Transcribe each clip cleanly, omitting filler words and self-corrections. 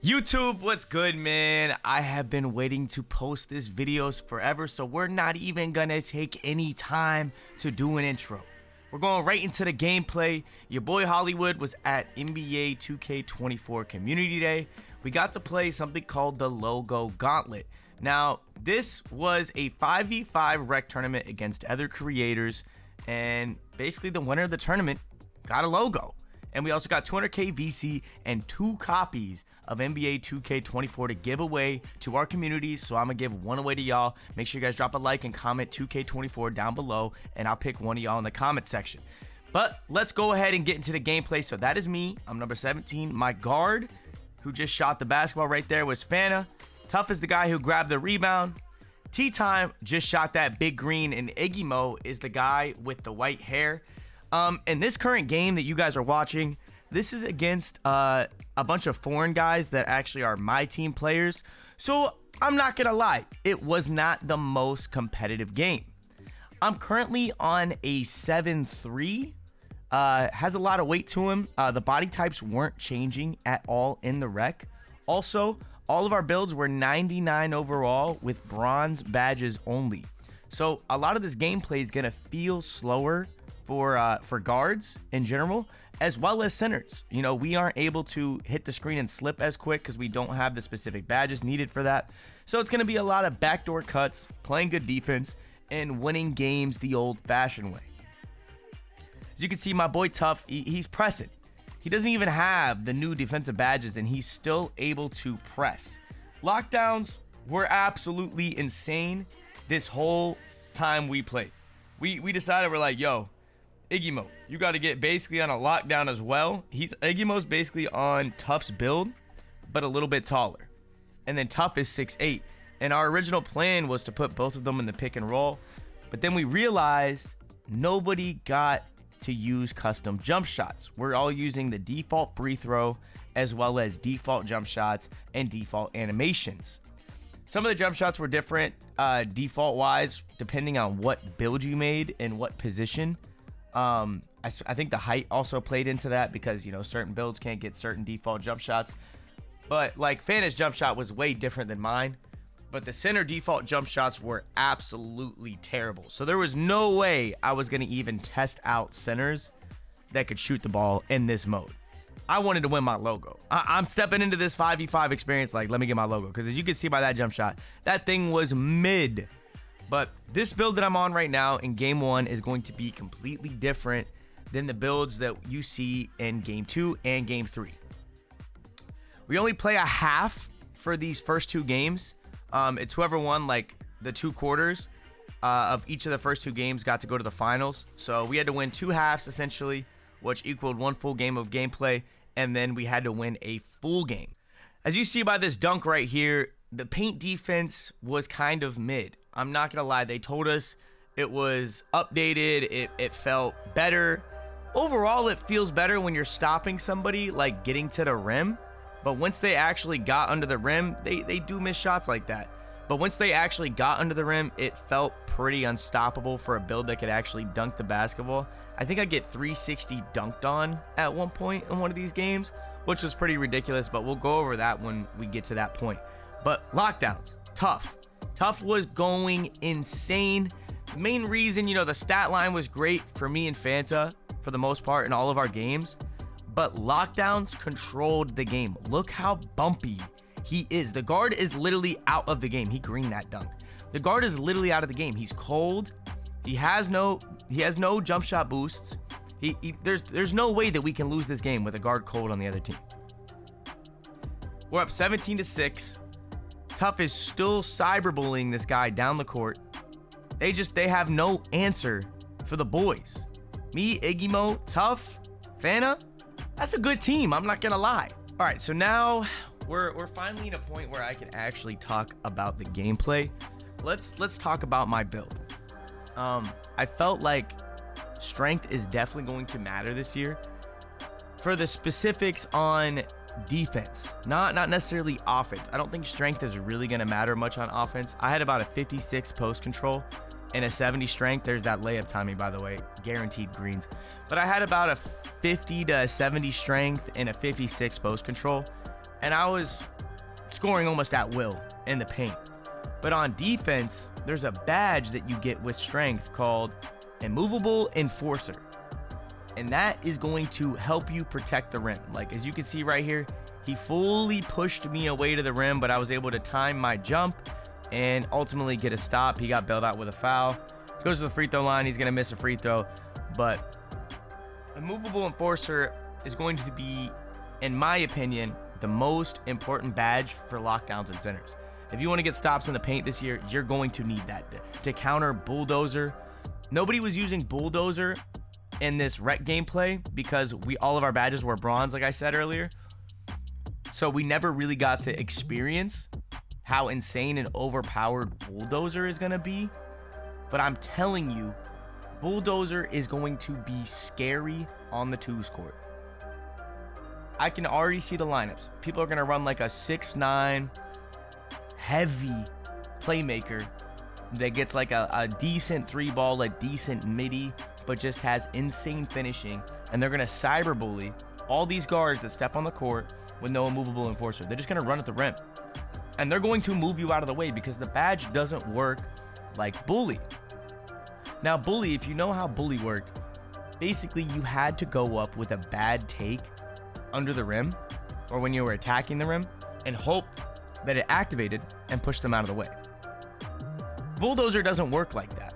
YouTube, what's good, man? I have been waiting to post this videos forever, so we're not even gonna take any time to do an intro. We're going right into the gameplay. Your boy Hollywood was at NBA 2K24 Community Day. We got to play something called the Logo Gauntlet. Now, this was a 5v5 rec tournament against other creators, and basically the winner of the tournament got a logo. And we also got 200k VC and 2 copies of NBA 2K24 to give away to our community. So I'm gonna give one away to y'all. Make sure you guys drop a like and comment 2K24 down below, and I'll pick one of y'all in the comment section. But let's go ahead and get into the gameplay. So that is me. I'm number 17. My guard, who just shot the basketball right there, was Fana. Tough is the guy who grabbed the rebound. T-Time just shot that big green, and Iggy Mo is the guy with the white hair. In this current game that you guys are watching, this is against a bunch of foreign guys that actually are my team players. So I'm not gonna lie, it was not the most competitive game. I'm currently on a 7-3. Has a lot of weight to him. The body types weren't changing at all in the rec. Also, all of our builds were 99 overall with bronze badges only. So a lot of this gameplay is gonna feel slower for guards in general, as well as centers. You know, we aren't able to hit the screen and slip as quick because we don't have the specific badges needed for that. So it's going to be a lot of backdoor cuts, playing good defense, and winning games the old-fashioned way. As you can see, my boy Tough, he's pressing. He doesn't even have the new defensive badges, and he's still able to press. Lockdowns were absolutely insane this whole time we played. We decided, we're like, yo, Iggy Mo, you got to get basically on a lockdown as well. Iggy Mo's basically on Tough's build, but a little bit taller. And then Tough is 6'8". And our original plan was to put both of them in the pick and roll. But then we realized nobody got to use custom jump shots. We're all using the default free throw, as well as default jump shots and default animations. Some of the jump shots were different default wise, depending on what build you made and what position. I think the height also played into that, because, you know, certain builds can't get certain default jump shots. But like Fana's jump shot was way different than mine, but the center default jump shots were absolutely terrible. So there was no way I was going to even test out centers that could shoot the ball in this mode. I wanted to win my logo. I'm stepping into this 5v5 experience like, let me get my logo, because as you can see by that jump shot, that thing was mid. But this build that I'm on right now in game 1 is going to be completely different than the builds that you see in game 2 and game 3. We only play a half for these first 2 games. It's whoever won like the 2 quarters of each of the first 2 games got to go to the finals. So we had to win 2 halves essentially, which equaled 1 full game of gameplay, and then we had to win a full game. As you see by this dunk right here, the paint defense was kind of mid. I'm not gonna lie, they told us it was updated, it felt better. Overall, it feels better when you're stopping somebody, like getting to the rim. But once they actually got under the rim, they do miss shots like that. But once they actually got under the rim, it felt pretty unstoppable for a build that could actually dunk the basketball. I think I get 360 dunked on at one point in one of these games, which was pretty ridiculous, but we'll go over that when we get to that point. But lockdowns, Tough was going insane. The main reason, you know, the stat line was great for me and Fanta for the most part in all of our games, but lockdowns controlled the game. Look how bumpy he is. The guard is literally out of the game. He greened that dunk. The guard is literally out of the game. He's cold. He has no jump shot boosts. There's no way that we can lose this game with a guard cold on the other team. We're up 17-6. Tough is still cyberbullying this guy down the court. They have no answer for the boys. Me, Iggy Mo, Tough, Fana. That's a good team, I'm not gonna lie. All right, so now we're finally at a point where I can actually talk about the gameplay. Let's talk about my build. I felt like strength is definitely going to matter this year. For the specifics on defense, not necessarily offense. I don't think strength is really going to matter much on offense. I had about a 56 post control and a 70 strength. There's that layup timing, by the way, guaranteed greens. But I had about a 50 to 70 strength and a 56 post control. and I was scoring almost at will in the paint. But on defense, there's a badge that you get with strength called Immovable Enforcer. And that is going to help you protect the rim. Like, as you can see right here, he fully pushed me away to the rim, but I was able to time my jump and ultimately get a stop. He got bailed out with a foul. He goes to the free throw line. He's going to miss a free throw. But Immovable Enforcer is going to be, in my opinion, the most important badge for lockdowns and centers. If you want to get stops in the paint this year, you're going to need that to counter Bulldozer. Nobody was using Bulldozer in this rec gameplay because all of our badges were bronze, like I said earlier. So we never really got to experience how insane and overpowered Bulldozer is going to be. But I'm telling you, Bulldozer is going to be scary on the twos court. I can already see the lineups. People are going to run like a 6'9", heavy playmaker that gets like a decent three ball, a decent midi, but just has insane finishing. And they're going to cyberbully all these guards that step on the court with no Immovable Enforcer. They're just going to run at the rim. And they're going to move you out of the way because the badge doesn't work like Bully. Now, Bully, if you know how Bully worked, basically you had to go up with a bad take under the rim or when you were attacking the rim and hope that it activated and pushed them out of the way. Bulldozer doesn't work like that.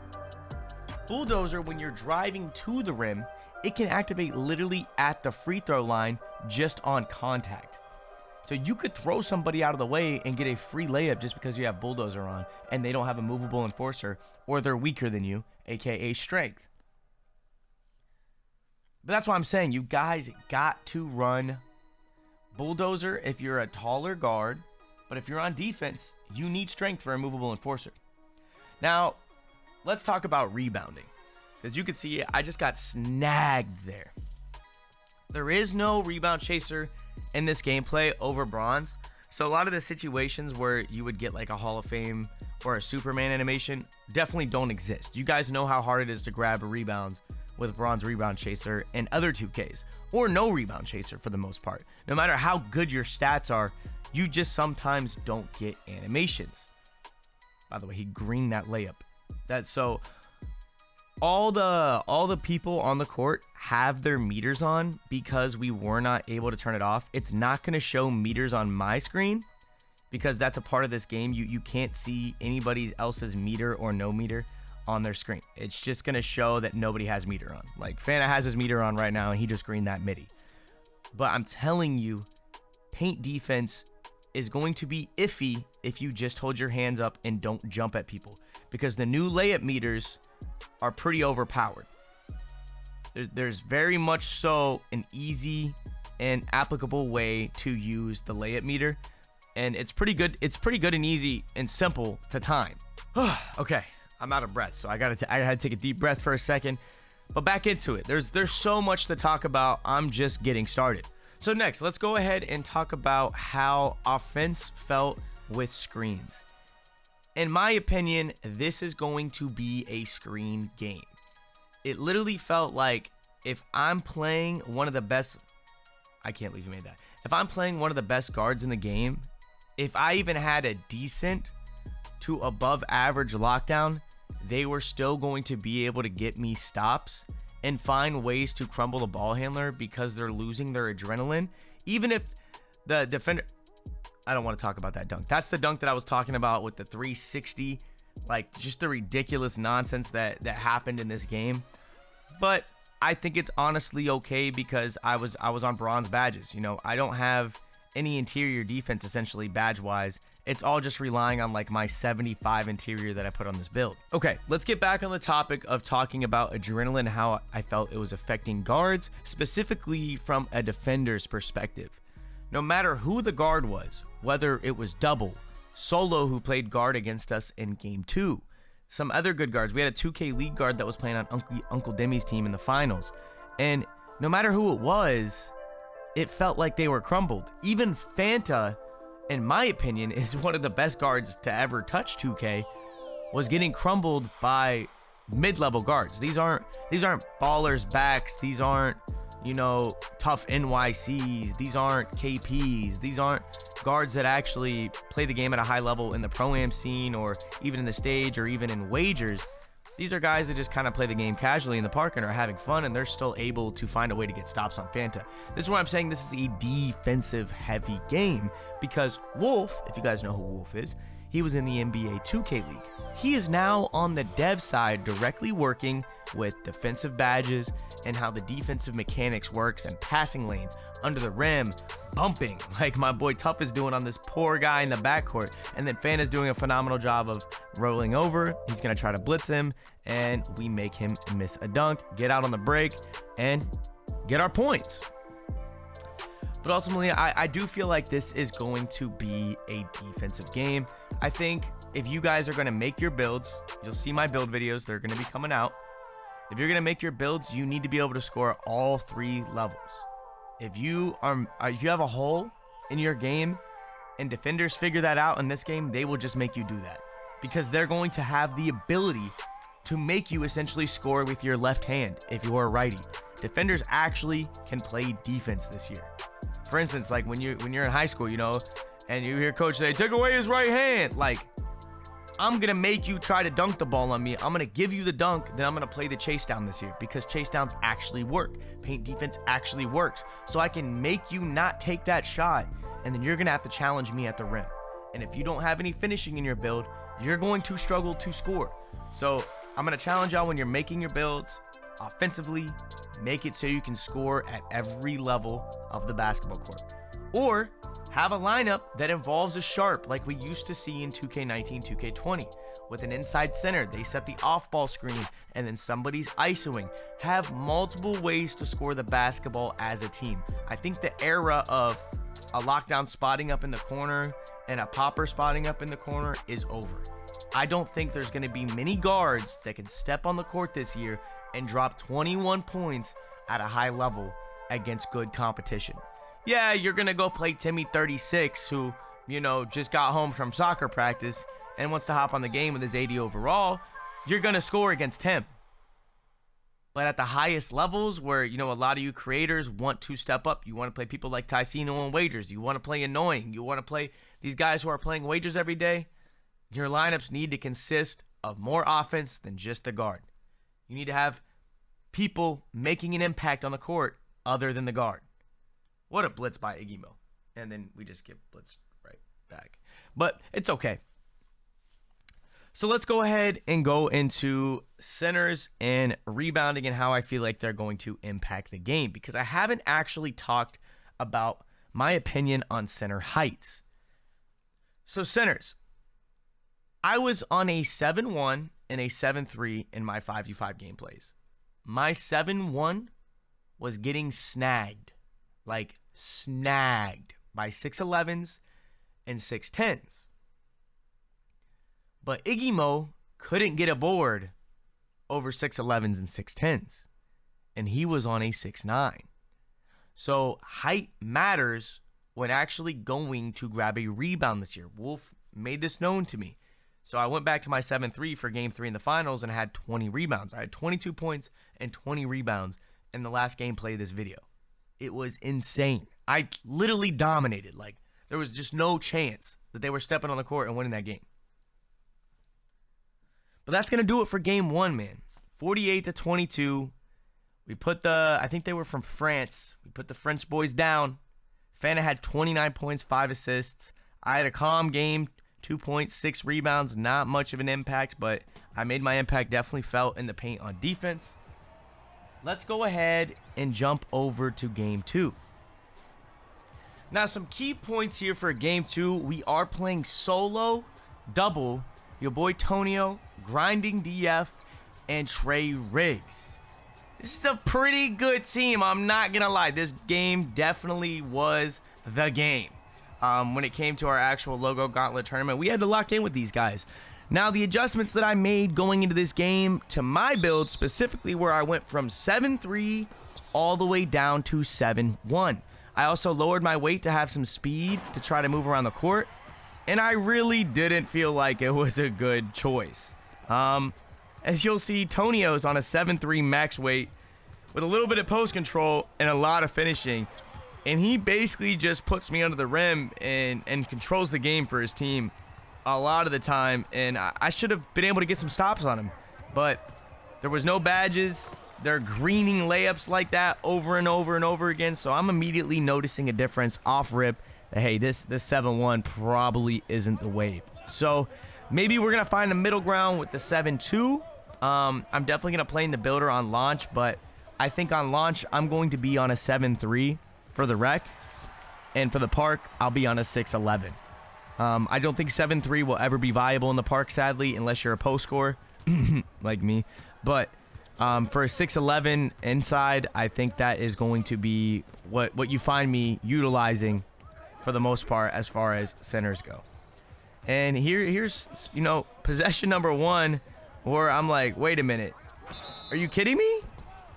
Bulldozer, when you're driving to the rim, it can activate literally at the free throw line just on contact. So you could throw somebody out of the way and get a free layup just because you have Bulldozer on and they don't have a Movable Enforcer, or they're weaker than you, aka strength. But that's why I'm saying you guys got to run Bulldozer if you're a taller guard. But if you're on defense, you need strength for a Movable Enforcer. Now, let's talk about rebounding. Because you can see I just got snagged there. There is no rebound chaser in this gameplay over bronze. So a lot of the situations where you would get like a Hall of Fame or a Superman animation definitely don't exist. You guys know how hard it is to grab rebounds with bronze rebound chaser and other 2Ks. Or no rebound chaser for the most part. No matter how good your stats are, you just sometimes don't get animations. By the way, he greened that layup. That's so all the people on the court have their meters on because we were not able to turn it off. It's not going to show meters on my screen because that's a part of this game. You can't see anybody else's meter or no meter on their screen. It's just going to show that nobody has meter on. Like Fanta has his meter on right now and he just greened that midi. But I'm telling you, paint defense is going to be iffy if you just hold your hands up and don't jump at people, because the new layup meters are pretty overpowered. There's very much so an easy and applicable way to use the layup meter, and it's pretty good. It's pretty good and easy and simple to time. Okay, I'm out of breath, so I had to take a deep breath for a second. But back into it. There's so much to talk about. I'm just getting started. So next, let's go ahead and talk about how offense felt with screens. In my opinion, this is going to be a screen game. It literally felt like if I'm playing one of the best, I can't believe you made that. If I'm playing one of the best guards in the game, if I even had a decent to above average lockdown, they were still going to be able to get me stops and find ways to crumble the ball handler because they're losing their adrenaline. Even if the defender, I don't want to talk about that dunk. That's the dunk that I was talking about with the 360, like just the ridiculous nonsense that happened in this game. But I think it's honestly okay because I was on bronze badges. You know, I don't have any interior defense essentially badge wise. It's all just relying on like my 75 interior that I put on this build. Okay, let's get back on the topic of talking about adrenaline, how I felt it was affecting guards, specifically from a defender's perspective. No matter who the guard was, whether it was Double, Solo, who played guard against us in game 2, some other good guards. We had a 2K league guard that was playing on Uncle Demi's team in the finals. And no matter who it was, it felt like they were crumbled. Even Fanta, in my opinion, is one of the best guards to ever touch 2K, was getting crumbled by mid-level guards. These aren't ballers backs. These aren't, you know, tough NYCs. These aren't KPs. These aren't guards that actually play the game at a high level in the pro-am scene or even in the stage or even in wagers. These are guys that just kind of play the game casually in the park and are having fun, and they're still able to find a way to get stops on Fanta. This is why I'm saying this is a defensive-heavy game, because Wolf, if you guys know who Wolf is, he was in the NBA 2K League. He is now on the dev side, directly working with defensive badges and how the defensive mechanics works and passing lanes, under the rim, bumping, like my boy Tough is doing on this poor guy in the backcourt. And then Fan is doing a phenomenal job of rolling over. He's going to try to blitz him, and we make him miss a dunk, get out on the break, and get our points. But ultimately, I do feel like this is going to be a defensive game. I think if you guys are going to make your builds, you'll see my build videos. They're going to be coming out. If you're going to make your builds, you need to be able to score all 3 levels. If you have a hole in your game and defenders figure that out in this game, they will just make you do that, because they're going to have the ability to make you essentially score with your left hand if you're a righty. Defenders actually can play defense this year. For instance, like when you're in high school, you know, and you hear coach say, "Take away his right hand," like, I'm gonna make you try to dunk the ball on me. I'm gonna give you the dunk, then I'm gonna play the chase down this year, because chase downs actually work. Paint defense actually works. So I can make you not take that shot, and then you're gonna have to challenge me at the rim. And if you don't have any finishing in your build, you're going to struggle to score. So I'm gonna challenge y'all when you're making your builds offensively, make it so you can score at every level of the basketball court. Or have a lineup that involves a sharp like we used to see in 2K19, 2K20. With an inside center, they set the off-ball screen and then somebody's ISOing. Have multiple ways to score the basketball as a team. I think the era of a lockdown spotting up in the corner and a popper spotting up in the corner is over. I don't think there's going to be many guards that can step on the court this year and drop 21 points at a high level against good competition. Yeah, you're going to go play Timmy 36, who, you know, just got home from soccer practice and wants to hop on the game with his 80 overall. You're going to score against him. But at the highest levels where, you know, a lot of you creators want to step up, you want to play people like Ticino on wagers, you want to play annoying, you want to play these guys who are playing wagers every day, your lineups need to consist of more offense than just a guard. You need to have people making an impact on the court other than the guard. What a blitz by Iggy Mo. And then we just get blitzed right back. But it's okay. So let's go ahead and go into centers and rebounding and how I feel like they're going to impact the game, because I haven't actually talked about my opinion on center heights. So centers, I was on a 7-1 and a 7-3 in my 5v5 gameplays. My 7-1 was getting snagged, like snagged, by 6'11s and 6'10s. But Iggy Mo couldn't get a board over 6'11s and 6'10s, and he was on a 6'9. So height matters when actually going to grab a rebound this year. Wolf made this known to me. So I went back to my 7-3 for game 3 in the finals and had 20 rebounds. I had 22 points and 20 rebounds in the last gameplay of this video. It was insane. I literally dominated. Like, there was just no chance that they were stepping on the court and winning that game. But that's going to do it for game 1, man. 48-22. We put I think they were from France. We put the French boys down. Fanta had 29 points, 5 assists. I had a calm game, 2 points, 6 rebounds. Not much of an impact, but I made my impact definitely felt in the paint on defense. Let's go ahead and jump over to game 2. Now, some key points here for game 2. We are playing solo, double, your boy Tonio, Grinding DF, and Trey Riggs. This is a pretty good team. I'm not going to lie. This game definitely was the game. When it came to our actual logo gauntlet tournament, we had to lock in with these guys. Now, the adjustments that I made going into this game to my build, specifically where I went from 7-3 all the way down to 7-1. I also lowered my weight to have some speed to try to move around the court, and I really didn't feel like it was a good choice. As you'll see, Tonio's on a 7-3 max weight. with a little bit of post control and a lot of finishing. And he basically just puts me under the rim and controls the game for his team a lot of the time. And I should have been able to get some stops on him. But there was no badges. They're greening layups like that over and over and over again. So I'm immediately noticing a difference off rip that, hey, this 7-1 probably isn't the wave. So maybe we're going to find a middle ground with the 7-2. I'm definitely going to play in the builder on launch, but I think on launch, I'm going to be on a 7-3 for the rec. And for the park, I'll be on a 6-11. I don't think 7-3 will ever be viable in the park, sadly, unless you're a post scorer like me. But for a 6-11 inside, I think that is going to be what you find me utilizing for the most part as far as centers go. And here's, you know, possession number 1 where I'm like, wait a minute. Are you kidding me?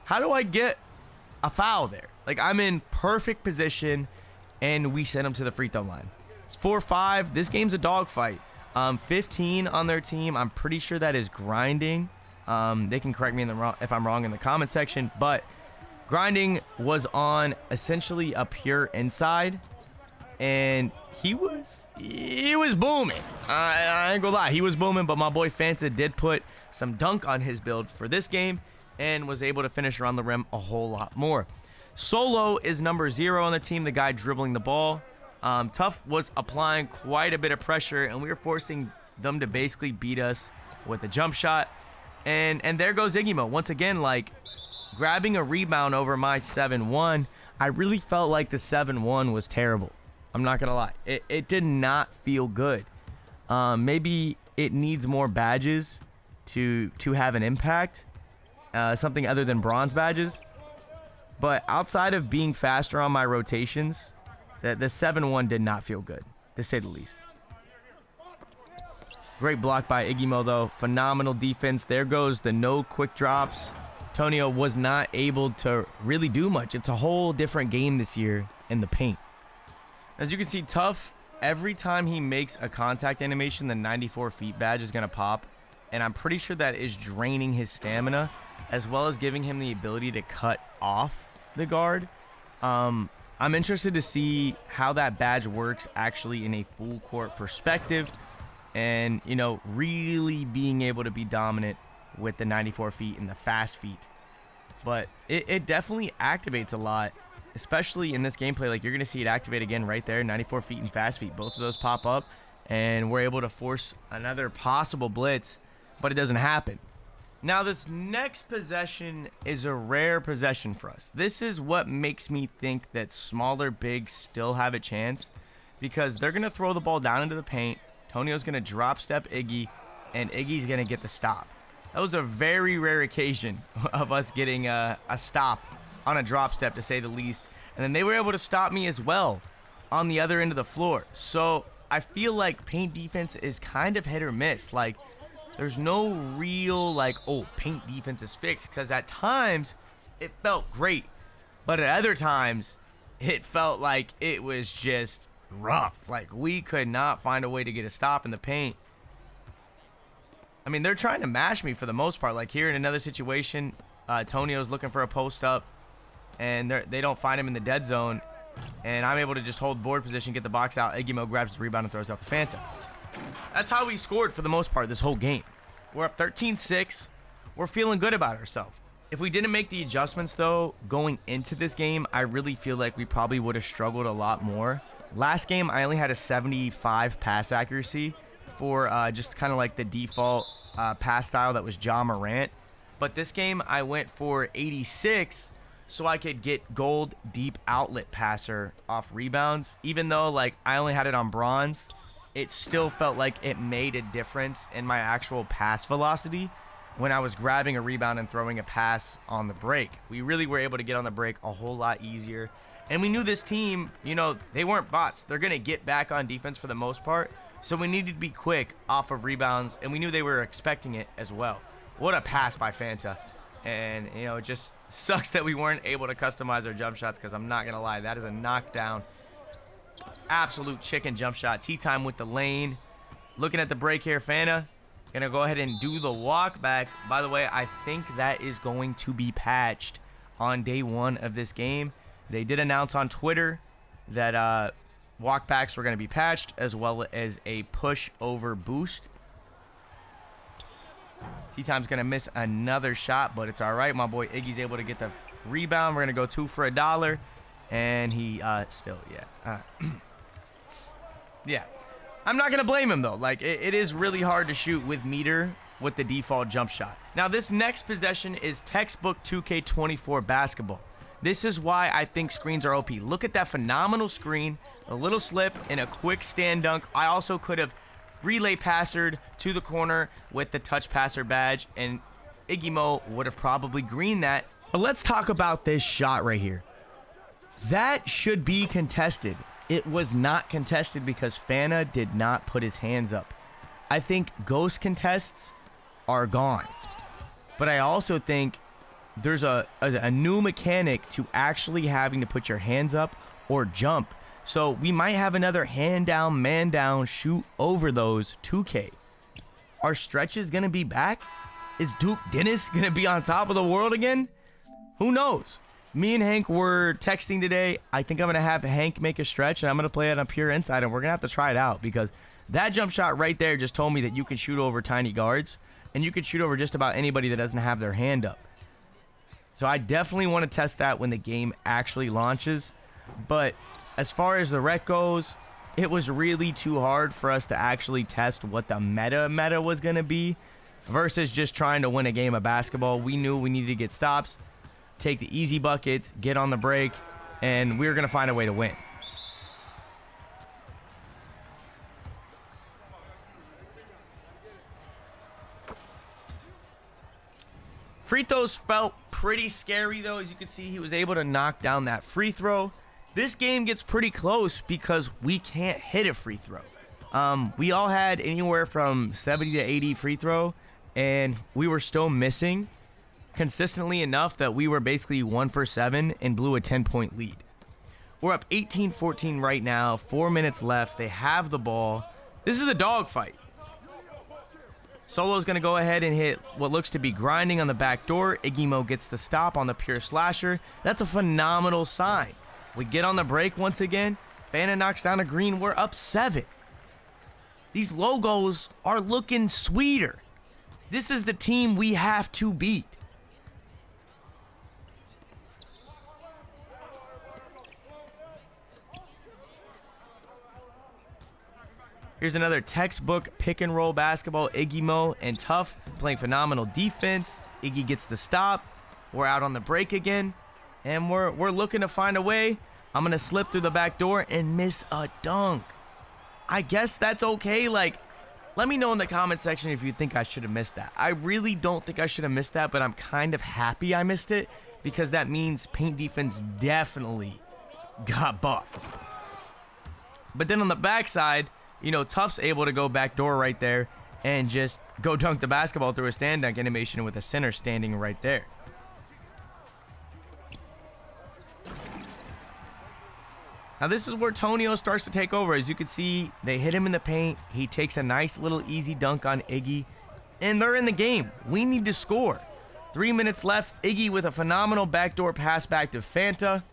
How do I get a foul there? Like, I'm in perfect position, and we send him to the free throw line. It's 4-5. This game's a dogfight. 15 on their team. I'm pretty sure that is grinding. They can correct me if I'm wrong in the comment section, but grinding was on essentially a pure inside, and he was booming. I ain't gonna lie, he was booming, but my boy Fanta did put some dunk on his build for this game and was able to finish around the rim a whole lot more. Solo is number 0 on the team, the guy dribbling the ball. Tough was applying quite a bit of pressure, and we were forcing them to basically beat us with a jump shot. And there goes Iggymo. Once again, like, grabbing a rebound over my 7-1, I really felt like the 7-1 was terrible. I'm not going to lie. It did not feel good. Maybe it needs more badges to have an impact. Something other than bronze badges. But outside of being faster on my rotations, the 7-1 did not feel good, to say the least. Great block by Iggymo, though. Phenomenal defense. There goes the no quick drops. Tonio was not able to really do much. It's a whole different game this year in the paint. As you can see, Tough, every time he makes a contact animation, the 94 feet badge is going to pop. And I'm pretty sure that is draining his stamina, as well as giving him the ability to cut off the guard. I'm interested to see how that badge works actually in a full court perspective. And, you know, really being able to be dominant with the 94 feet and the fast feet. But it definitely activates a lot, especially in this gameplay. Like, you're going to see it activate again right there, 94 feet and fast feet. Both of those pop up, and we're able to force another possible blitz, but it doesn't happen. Now, this next possession is a rare possession for us. This is what makes me think that smaller bigs still have a chance, because they're going to throw the ball down into the paint. Tonio's going to drop step Iggy, and Iggy's going to get the stop. That was a very rare occasion of us getting a stop on a drop step, to say the least. And then they were able to stop me as well on the other end of the floor. So I feel like paint defense is kind of hit or miss. Like, there's no real, like, oh, paint defense is fixed. Because at times, it felt great. But at other times, it felt like it was just rough. Like, we could not find a way to get a stop in the paint. I mean, they're trying to mash me for the most part. Like, here in another situation, Tonio's looking for a post up, and they don't find him in the dead zone, and I'm able to just hold board position, get the box out. Iggymo grabs his rebound and throws out the Phantom. That's how we scored for the most part this whole game. We're up 13-6. We're feeling good about ourselves. If we didn't make the adjustments, though, going into this game, I really feel like we probably would have struggled a lot more. Last game, I only had a 75 pass accuracy for just kind of like the default pass style that was Ja Morant. But this game, I went for 86 so I could get gold deep outlet passer off rebounds. Even though, like, I only had it on bronze, it still felt like it made a difference in my actual pass velocity when I was grabbing a rebound and throwing a pass on the break. We really were able to get on the break a whole lot easier. And we knew this team, you know, they weren't bots. They're going to get back on defense for the most part. So we needed to be quick off of rebounds, and we knew they were expecting it as well. What a pass by Fanta. And, you know, it just sucks that we weren't able to customize our jump shots, because I'm not going to lie, that is a knockdown. Absolute chicken jump shot. T-time with the lane. Looking at the break here, Fanta going to go ahead and do the walk back. By the way, I think that is going to be patched. on day one of this game. They did announce on Twitter that walk packs were going to be patched, as well as a push over boost. T-Time's going to miss another shot, but it's all right. My boy Iggy's able to get the rebound. We're going to go 2 for $1. And he still, yeah. I'm not going to blame him, though. Like, it is really hard to shoot with meter with the default jump shot. Now, this next possession is textbook 2K24 basketball. This is why I think screens are OP. Look at that phenomenal screen, a little slip, and a quick stand dunk. I also could have relay passered to the corner with the touch passer badge, and Iggy Mo would have probably greened that. But let's talk about this shot right here. That should be contested. It was not contested because Fana did not put his hands up. I think ghost contests are gone. But I also think there's a new mechanic to actually having to put your hands up or jump. So we might have another hand down, man down, shoot over those 2K. Are stretches going to be back? Is Duke Dennis going to be on top of the world again? Who knows? Me and Hank were texting today. I think I'm going to have Hank make a stretch, and I'm going to play it on pure inside, and we're going to have to try it out because that jump shot right there just told me that you can shoot over tiny guards, and you can shoot over just about anybody that doesn't have their hand up. So I definitely want to test that when the game actually launches. But as far as the rec goes, it was really too hard for us to actually test what the meta was going to be versus just trying to win a game of basketball. We knew we needed to get stops, take the easy buckets, get on the break, and we were going to find a way to win. Free throws felt pretty scary, though. As you can see, he was able to knock down that free throw. This game gets pretty close because we can't hit a free throw. We all had anywhere from 70 to 80 free throw, and we were still missing consistently enough that we were basically 1 for 7 and blew a 10-point lead. We're up 18-14 right now, 4 minutes left. They have the ball. This is a dogfight. Solo's going to go ahead and hit what looks to be grinding on the back door. Iggy Mo gets the stop on the pure slasher. That's a phenomenal sign. We get on the break once again. Fana knocks down a green. We're up 7. These logos are looking sweeter. This is the team we have to beat. Here's another textbook pick and roll basketball. Iggy Mo and Tough playing phenomenal defense. Iggy gets the stop. We're out on the break again, and we're looking to find a way. I'm gonna slip through the back door and miss a dunk. I guess that's okay. Like, let me know in the comment section if you think I should have missed that. I really don't think I should have missed that, but I'm kind of happy I missed it because that means paint defense definitely got buffed. But then on the backside, you know, Tough's able to go back door right there and just go dunk the basketball through a stand dunk animation with a center standing right there. Now this is where Tonio starts to take over. As you can see, they hit him in the paint. He takes a nice little easy dunk on Iggy, and they're in the game. We need to score. 3 minutes left. Iggy with a phenomenal backdoor pass back to Fanta.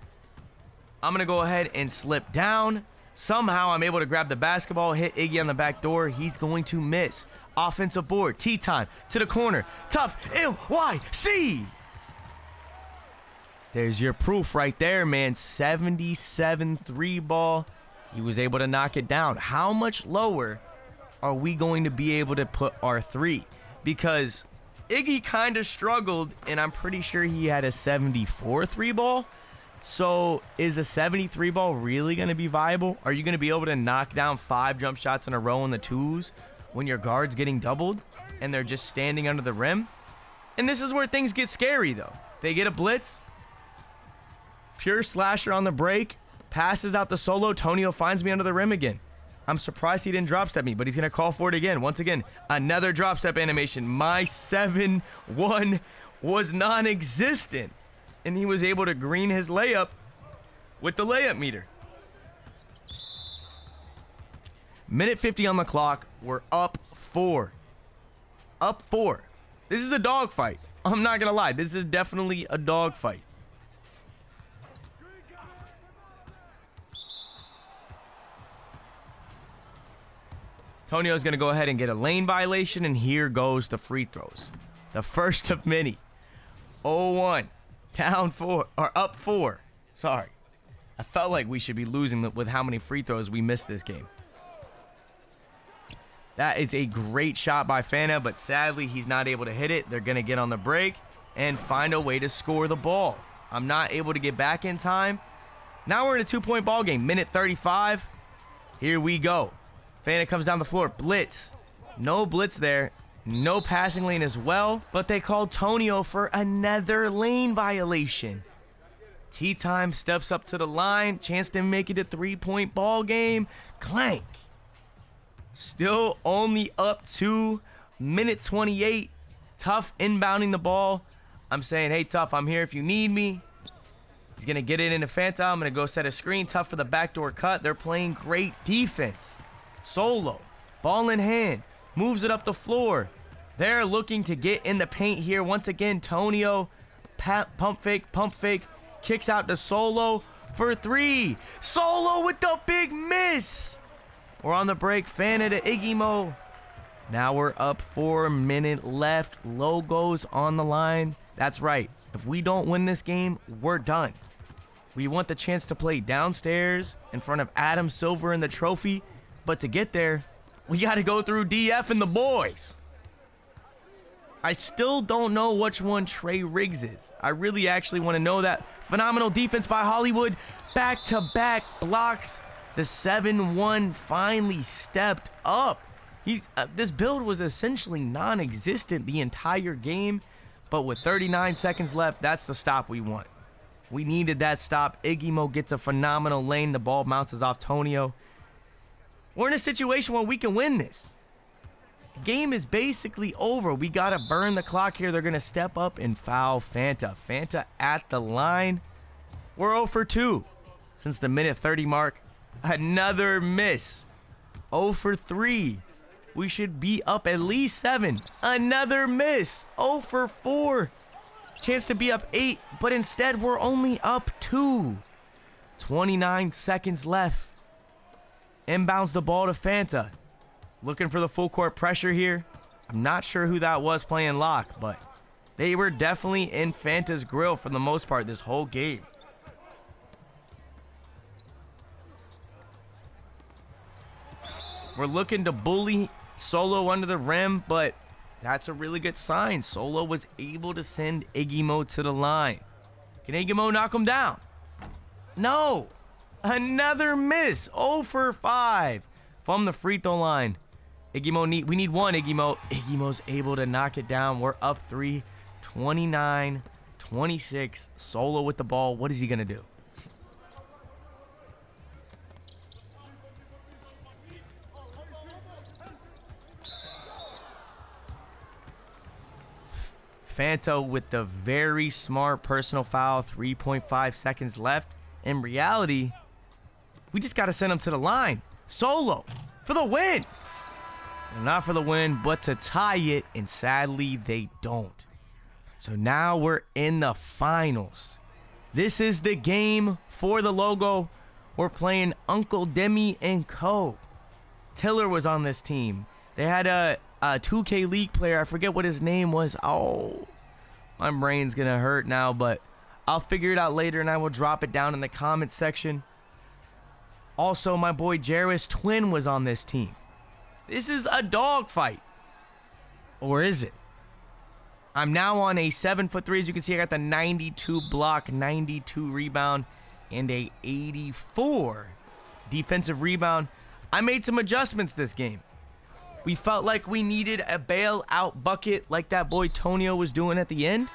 I'm going to go ahead and slip down. Somehow I'm able to grab the basketball, hit Iggy on the back door. He's going to miss. Offensive board, T-time to the corner. Tough, M-Y-C. There's your proof right there, man. 77 3 ball. He was able to knock it down. How much lower are we going to be able to put our 3? Because Iggy kind of struggled, and I'm pretty sure he had a 74 3 ball. So is a 73 ball really going to be viable? Are you going to be able to knock down 5 jump shots in a row in the 2s when your guard's getting doubled and they're just standing under the rim? And this is where things get scary, though. They get a blitz. Pure slasher on the break. Passes out the Solo. Tonio finds me under the rim again. I'm surprised he didn't drop step me, but he's going to call for it again. Once again, another drop step animation. My 7-1 was non-existent. And he was able to green his layup with the layup meter. Minute 50 on the clock. We're up 4. Up 4. This is a dogfight. I'm not going to lie. This is definitely a dogfight. Tonio's going to go ahead and get a lane violation, and here goes the free throws. The first of many. 0-1. Down 4, or up 4. Sorry. I felt like we should be losing with how many free throws we missed this game. That is a great shot by Fanta, but sadly he's not able to hit it. They're going to get on the break and find a way to score the ball. I'm not able to get back in time. Now we're in a 2-point ball game. Minute 35. Here we go. Fanta comes down the floor. Blitz. No blitz there. No passing lane as well. But they called Tonio for another lane violation. T-Time steps up to the line. Chance to make it a 3-point ball game. Clank. Still only up 2. Minute 28. Tough inbounding the ball. I'm saying, hey, Tough, I'm here if you need me. He's going to get it into Fanta. I'm going to go set a screen. Tough for the backdoor cut. They're playing great defense. Solo. Ball in hand. Moves it up the floor. They're looking to get in the paint here. Once again, Tonio. Pump fake. Kicks out to Solo for 3. Solo with the big miss. We're on the break. Fanta to Iggy. Now we're up 4 minutes left. Logos on the line. That's right. If we don't win this game, we're done. We want the chance to play downstairs in front of Adam Silver in the trophy. But to get there, we got to go through DF and the boys. I still don't know which one Trey Riggs is. I really actually want to know that. Phenomenal defense by Hollywood. Back-to-back blocks. The 7-1 finally stepped up. This build was essentially non-existent the entire game. But with 39 seconds left, that's the stop we want. We needed that stop. Iggy gets a phenomenal lane. The ball bounces off Tonio. We're in a situation where we can win this. The game is basically over. We got to burn the clock here. They're going to step up and foul Fanta. Fanta at the line. We're 0 for 2 since the minute 30 mark. Another miss. 0 for 3. We should be up at least 7. Another miss. 0 for 4. Chance to be up 8, but instead we're only up 2. 29 seconds left. Inbounds the ball to Fanta. Looking for the full court pressure here. I'm not sure who that was playing lock, but they were definitely in Fanta's grill for the most part this whole game. We're looking to bully Solo under the rim, but that's a really good sign. Solo was able to send Iggy to the line. Can Iggy knock him down? No. Another miss. 0 for 5 from the free throw line. We need one, Iggy. Iggy's able to knock it down. We're up 3. 29-26. Solo with the ball. What is he going to do? Fanta with the very smart personal foul. 3.5 seconds left. In reality, we just got to send him to the line. Solo for the win. Not for the win, but to tie it, and sadly, they don't. So now we're in the finals. This is the game for the logo. We're playing Uncle Demi and Co. Tiller was on this team. They had a 2K League player. I forget what his name was. Oh, my brain's going to hurt now, but I'll figure it out later, and I will drop it down in the comments section. Also, my boy Jarvis Twin was on this team. This is a dogfight. Or is it? I'm now on a 7'3". As you can see, I got the 92 block, 92 rebound, and a 84 defensive rebound. I made some adjustments this game. We felt like we needed a bailout bucket like that boy Tonio was doing at the end.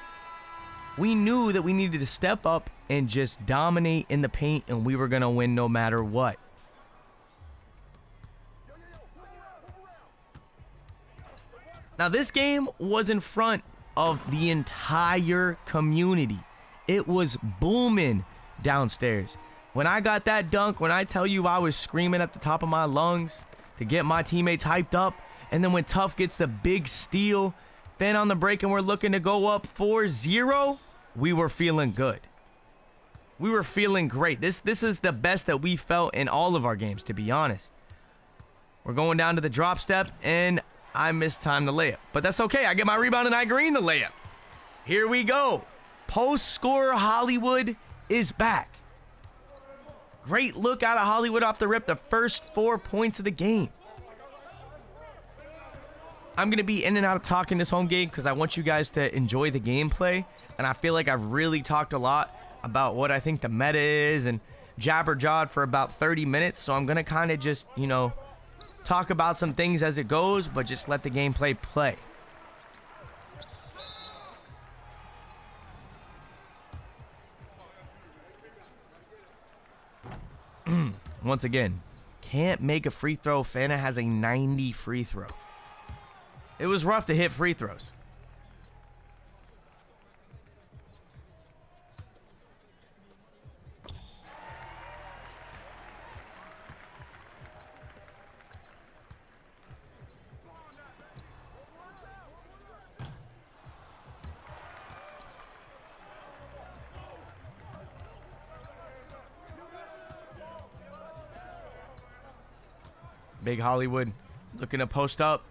We knew that we needed to step up and just dominate in the paint, and we were going to win no matter what. Now, this game was in front of the entire community. It was booming downstairs. When I got that dunk, when I tell you I was screaming at the top of my lungs to get my teammates hyped up, and then when Tough gets the big steal, Fan on the break, and we're looking to go up 4-0, we were feeling good. We were feeling great. This is the best that we felt in all of our games, to be honest. We're going down to the drop step, and I mistimed the layup. But that's okay. I get my rebound, and I green the layup. Here we go. Post scorer Hollywood is back. Great look out of Hollywood off the rip. The first 4 points of the game. I'm going to be in and out of talking this home game because I want you guys to enjoy the gameplay. And I feel like I've really talked a lot about what I think the meta is and jabber-jawed for about 30 minutes. So I'm going to kind of just, you know, talk about some things as it goes, but just let the gameplay play. Once again, can't make a free throw. Fana has a 90 free throw. It was rough to hit free throws. Big Hollywood looking to post up.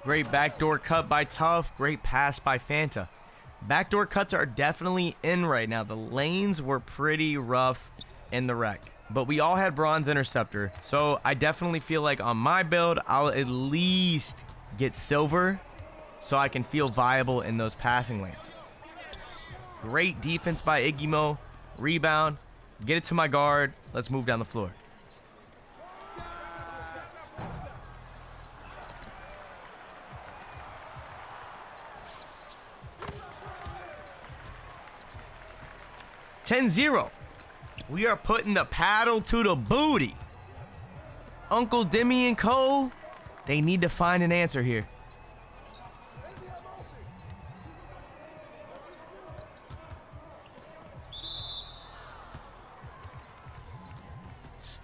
Great backdoor cut by Tough. Great pass by Fanta. Backdoor cuts are definitely in right now. The lanes were pretty rough in the rec, but we all had bronze interceptor. So I definitely feel like on my build, I'll at least get silver so I can feel viable in those passing lanes. Great defense by Iggymo. Rebound. Get it to my guard. Let's move down the floor. (10-0). We are putting the paddle to the booty. Uncle Demi and Co. They need to find an answer here.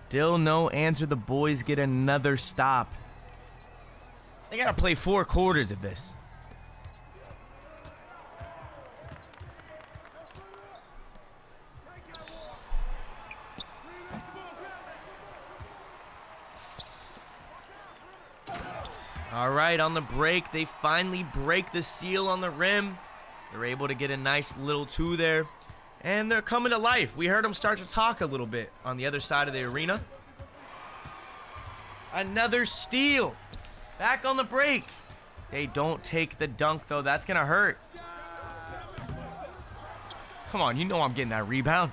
Still no answer. The boys get another stop. They got to play 4 quarters of this. All right, on the break, they finally break the seal on the rim. They're able to get a nice little 2 there. And they're coming to life. We heard them start to talk a little bit on the other side of the arena. Another steal. Back on the break. They don't take the dunk, though. That's going to hurt. Come on, you know I'm getting that rebound.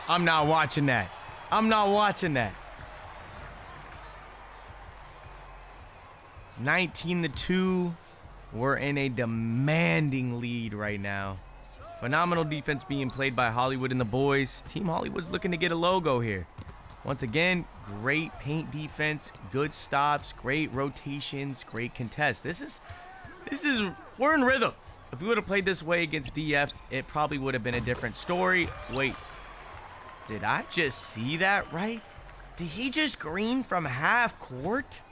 I'm not watching that. I'm not watching that. 19-2. We're in a demanding lead right now. Phenomenal defense being played by Hollywood and the boys. Team Hollywood's looking to get a logo here. Once again, great paint defense, good stops, great rotations, great contest. We're in rhythm. If we would have played this way against DF, it probably would have been a different story. Wait, did I just see that right? Did he just green from half court?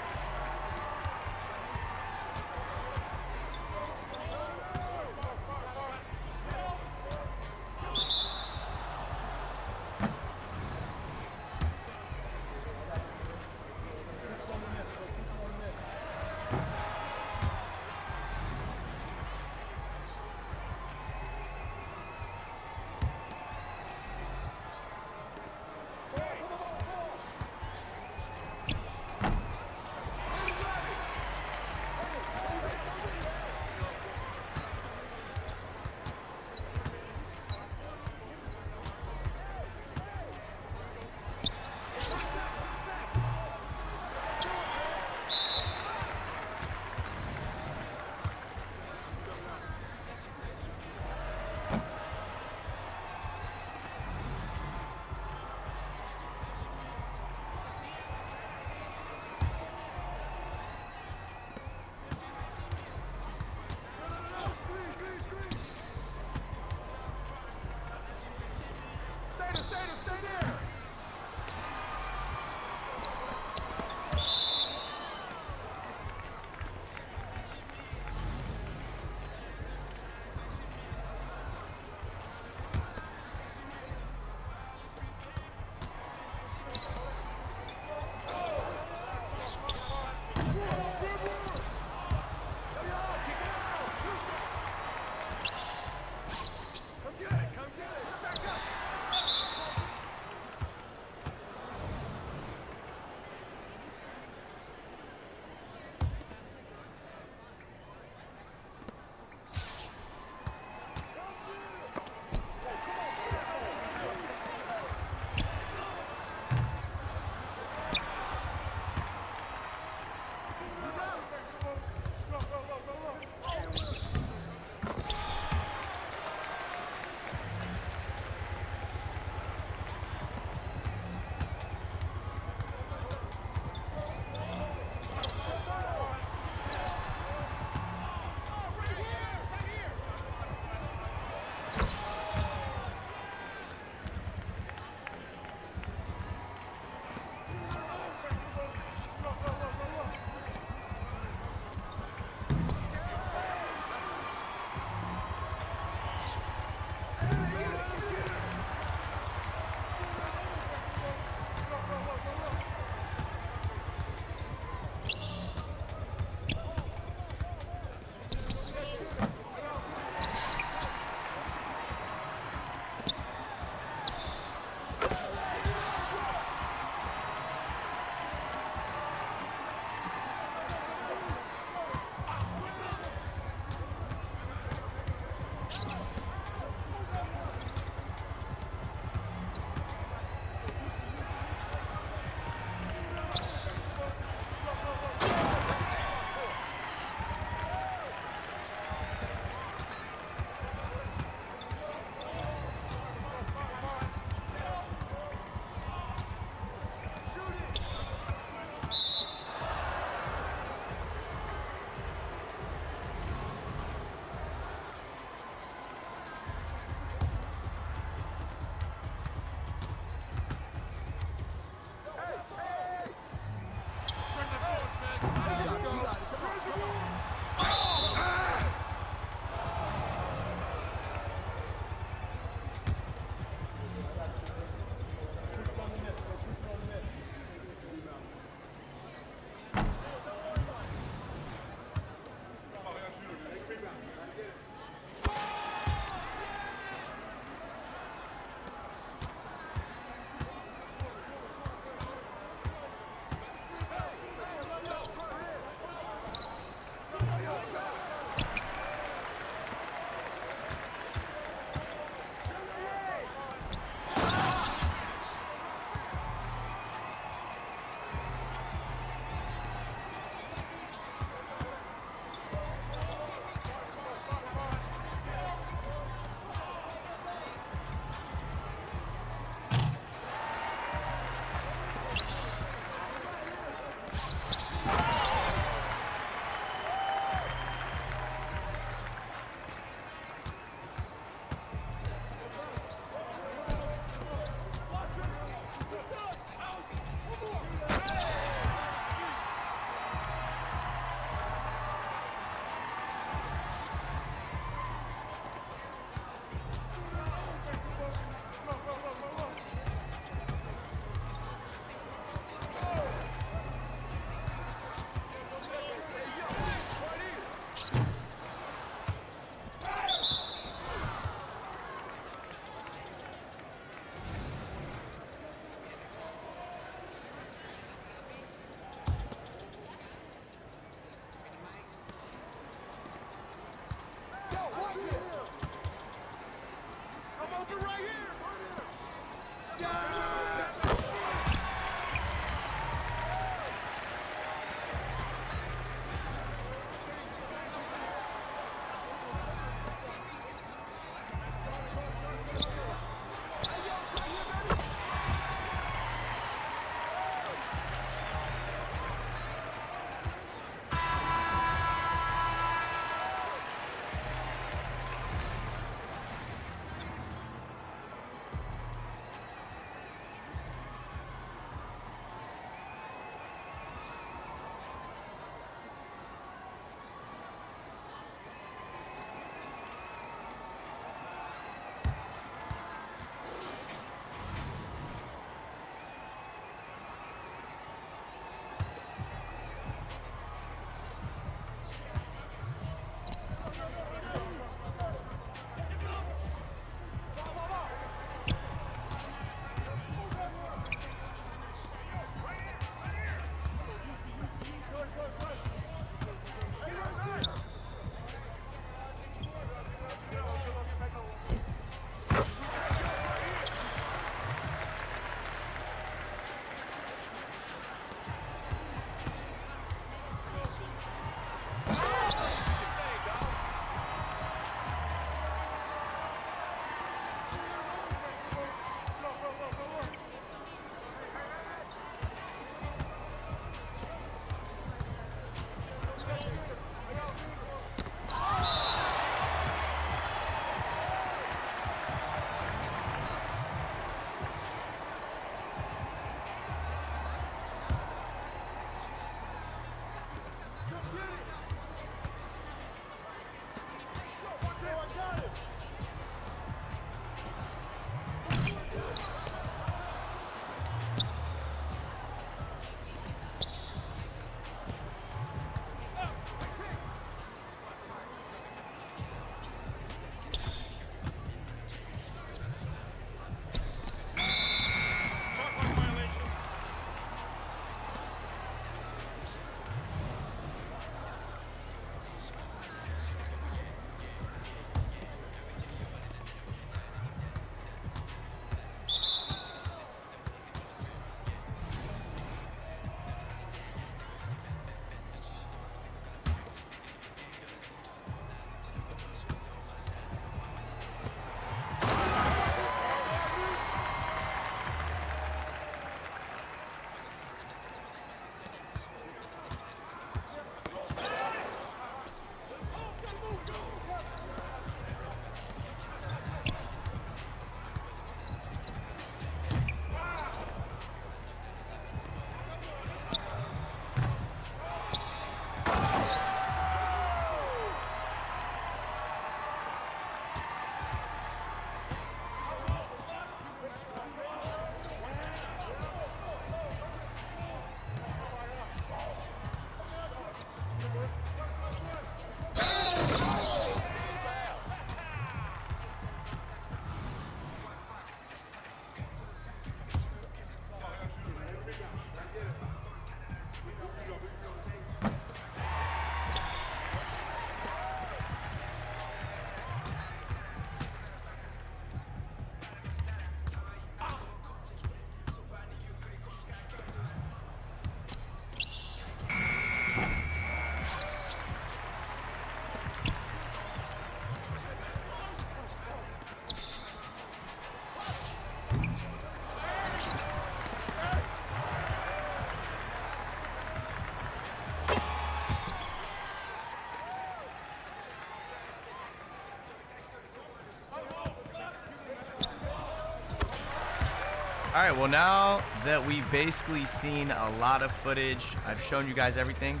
All right, well, now that we've basically seen a lot of footage, I've shown you guys everything,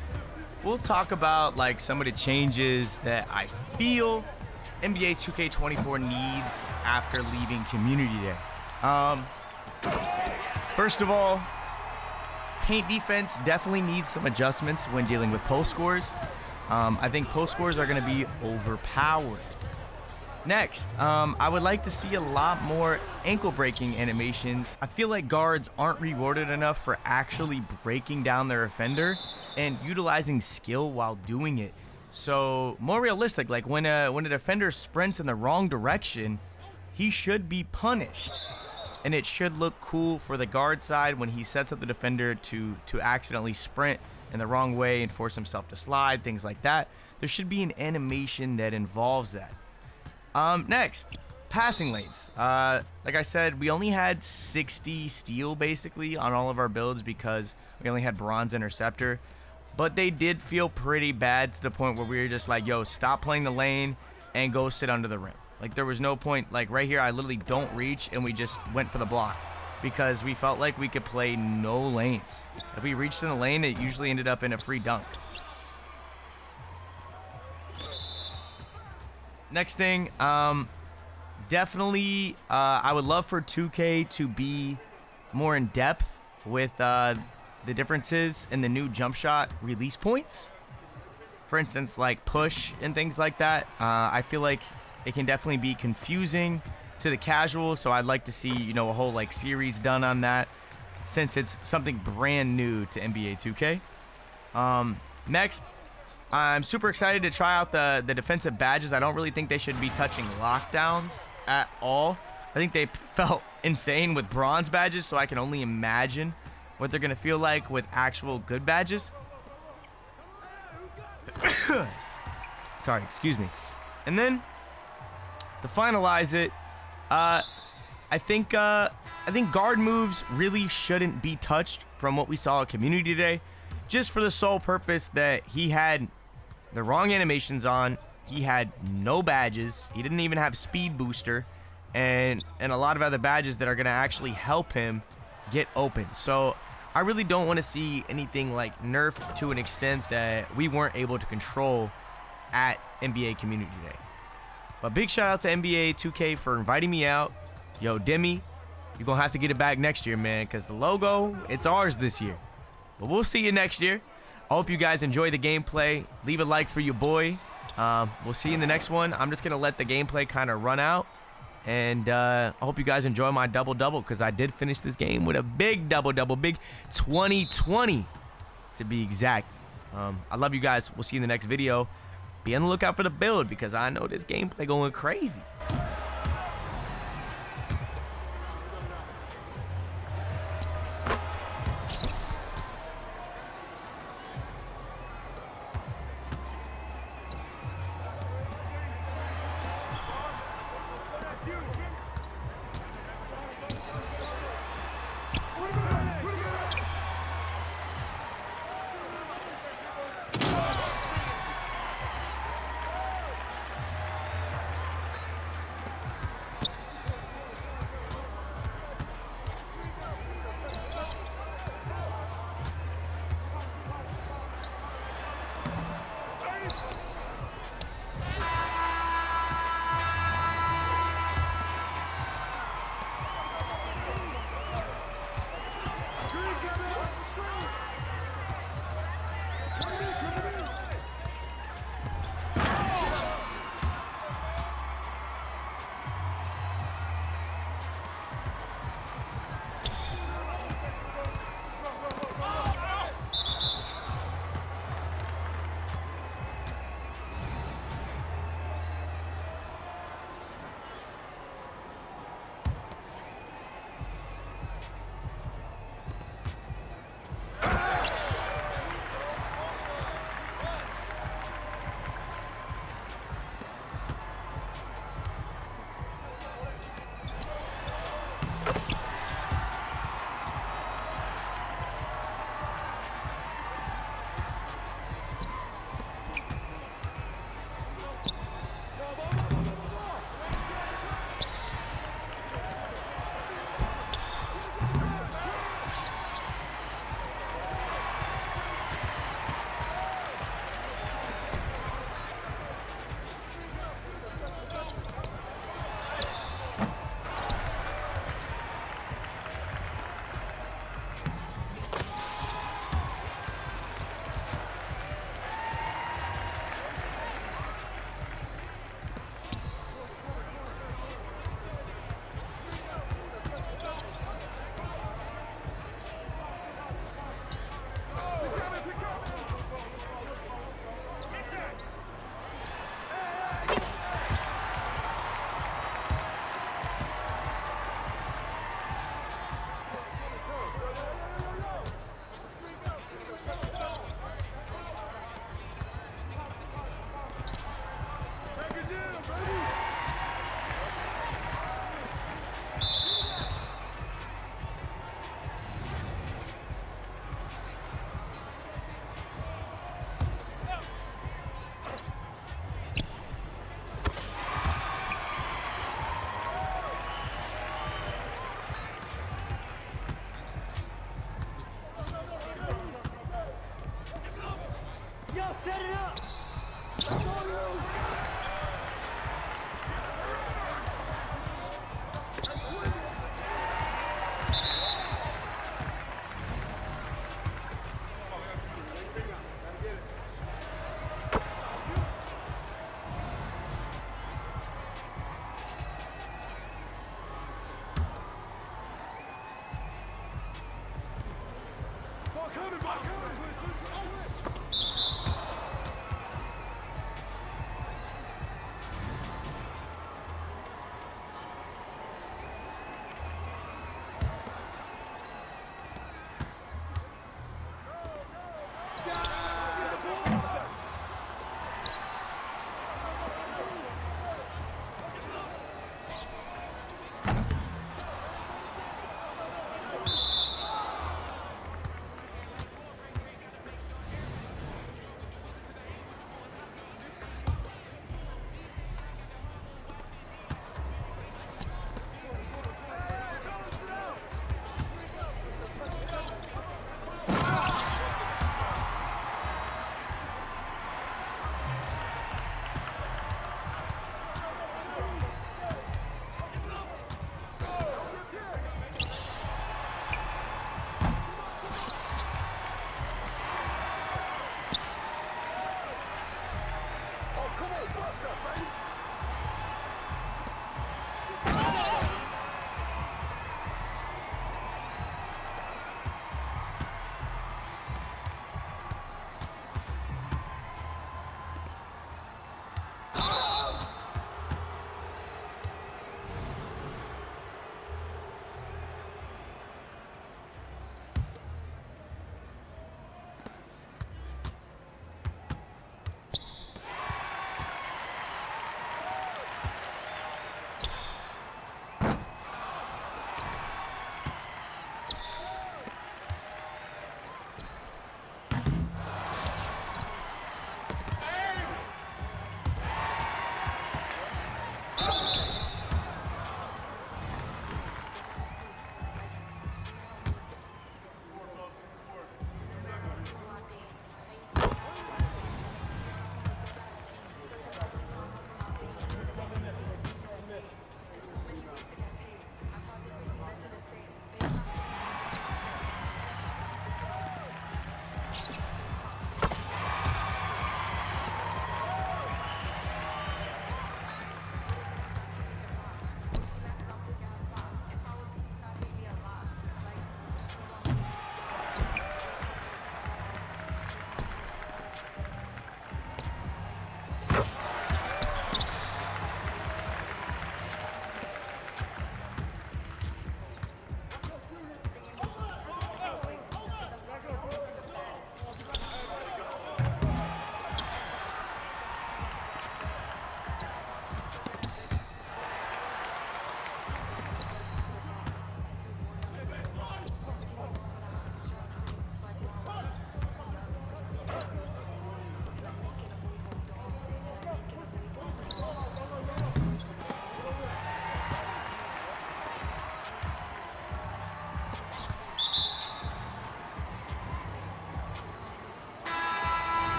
we'll talk about like some of the changes that I feel NBA 2K24 needs after leaving Community Day. First of all, paint defense definitely needs some adjustments when dealing with post scores. I think post scores are going to be overpowered. Next, I would like to see a lot more ankle breaking animations. I feel like guards aren't rewarded enough for actually breaking down their offender and utilizing skill while doing it. So more realistic, like when a defender sprints in the wrong direction, he should be punished. and it should look cool for the guard side when he sets up the defender to accidentally sprint in the wrong way and force himself to slide, things like that. There should be an animation that involves that. Next, passing lanes. Like I said, we only had 60 steel basically on all of our builds because we only had bronze interceptor, but they did feel pretty bad to the point where we were just like, yo, stop playing the lane and go sit under the rim. Like, there was no point. Like right here, I literally don't reach, and we just went for the block because we felt like we could play no lanes. If we reached in the lane, it usually ended up in a free dunk. Next thing, definitely, I would love for 2K to be more in depth with the differences in the new jump shot release points. For instance, like push and things like that. I feel like it can definitely be confusing to the casuals, so I'd like to see, you know, a whole like series done on that since it's something brand new to NBA 2K. Next, I'm super excited to try out the defensive badges. I don't really think they should be touching lockdowns at all. I think they felt insane with bronze badges, so I can only imagine what they're going to feel like with actual good badges. Sorry, excuse me. And then to finalize it, I think guard moves really shouldn't be touched from what we saw at Community Day, just for the sole purpose that he had the wrong animations on. He had no badges. He didn't even have speed booster and a lot of other badges that are going to actually help him get open. So I really don't want to see anything like nerfed to an extent that we weren't able to control at NBA Community Day. But big shout out to NBA 2K for inviting me out. Yo, Demi, you're going to have to get it back next year, man, because the logo, it's ours this year. But we'll see you next year. I hope you guys enjoy the gameplay. Leave a like for your boy. We'll see you in the next one. I'm just going to let the gameplay kind of run out. And I hope you guys enjoy my double-double, because I did finish this game with a big double-double, big 20-20 to be exact. I love you guys. We'll see you in the next video. Be on the lookout for the build, because I know this gameplay going crazy. Set it up.